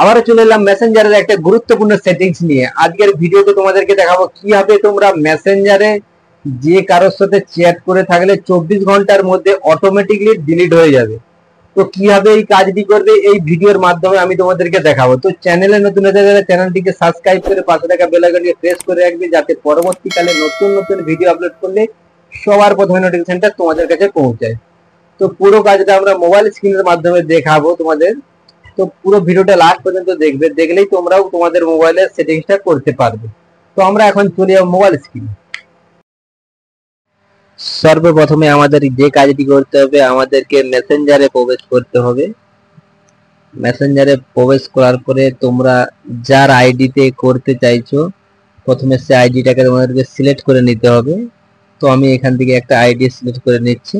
আবারও চলে এলাম মেসেঞ্জারের একটা গুরুত্বপূর্ণ সেটিংস নিয়ে। আজকের ভিডিওতে তোমাদেরকে দেখাবো কিভাবে তোমরা মেসেঞ্জারে যে কারোর সাথে চ্যাট করে থাকলে 24 ঘন্টার মধ্যে অটোমেটিকলি ডিলিট হয়ে যাবে। তো কিভাবে এই কাজটি করবে এই ভিডিওর মাধ্যমে আমি তোমাদেরকে দেখাবো। তো চ্যানেলে নতুন হয়ে গেলে চ্যানেলটিকে সাবস্ক্রাইব করে পাশে থাকা বেল আইকনটি প্রেস করে রাখবে, যাতে পরবর্তীকালে নতুন নতুন ভিডিও আপলোড করলে সবার প্রথমে নোটিফিকেশনটা তোমাদের কাছে পৌঁছায়। তো পুরো কাজটা আমরা মোবাইল স্ক্রিনের মাধ্যমে দেখাবো তোমাদের। তো পুরো ভিডিওটা লাস্ট পর্যন্ত দেখবে, দেখলেই তোমরাও তোমাদের মোবাইলের সেটিংসটা করতে পারবে। তো আমরা এখন চলে যাব মোবাইল স্ক্রিন। সর্বপ্রথমে আমাদের যে কাজটি করতে হবে, আমাদেরকে মেসেঞ্জারে প্রবেশ করতে হবে। মেসেঞ্জারে প্রবেশ করার পরে তোমরা যার আইডিতে করতে চাইছো প্রথমে সে আইডিটাকে তোমাদেরকে সিলেক্ট করে নিতে হবে। তো আমি এখান থেকে একটা আইডি সিলেক্ট করে নিচ্ছি।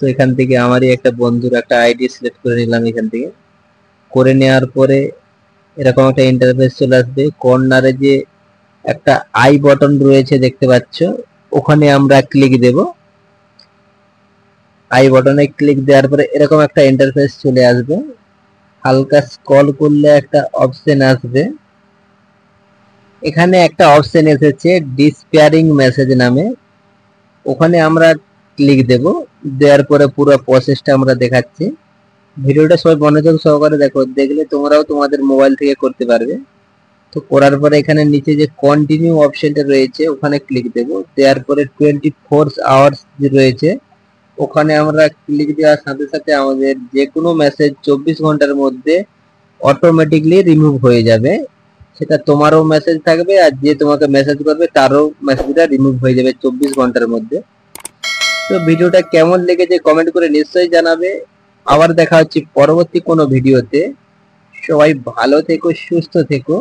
তো এখান থেকে আমারই একটা বন্ধুর একটা আইডি সিলেক্ট করে নিলাম। এখান থেকে করে নেওয়ার পরে এরকম একটা ইন্টারফেস চলে আসবে। কর্নারে যে একটা আই বাটন রয়েছে দেখতে পাচ্ছ, ওখানে আমরা ক্লিক দেব। আই বাটনে ক্লিক দেওয়ার পরে এরকম একটা ইন্টারফেস চলে আসবে। হালকা স্ক্রল করলে একটা অপশন আসবে। এখানে একটা অপশন এসেছে ডিসপেয়ারিং মেসেজ নামে, ওখানে আমরা ক্লিক দেব। দেওয়ার পরে পুরো প্রসেসটা আমরা দেখাচ্ছি। ভিডিওটা সবাই মনোযোগ সহকারে দেখো, দেখলে তোমরাও তোমাদের মোবাইল থেকে করতে পারবে। তো করার পরে এখানে নিচে যে কন্টিনিউ অপশনটা রয়েছে ওখানে ক্লিক দেব। দেওয়ার পরে 24 আওয়ার্স যে রয়েছে ওখানে আমরা ক্লিক দেওয়ার সাথে সাথে আমাদের যে কোনো মেসেজ 24 ঘন্টার মধ্যে অটোমেটিকলি রিমুভ হয়ে যাবে। সেটা তোমারও মেসেজ থাকবে আর যে তোমাকে মেসেজ করবে তারও মেসেজটা রিমুভ হয়ে যাবে 24 ঘন্টার মধ্যে। তো ভিডিওটা কেমন লেগেছে কমেন্ট করে নিশ্চয়ই জানাবে। আবার দেখা হচ্ছে পরবর্তী কোনো ভিডিওতে। সবাই ভালো থেকো, সুস্থ থেকো।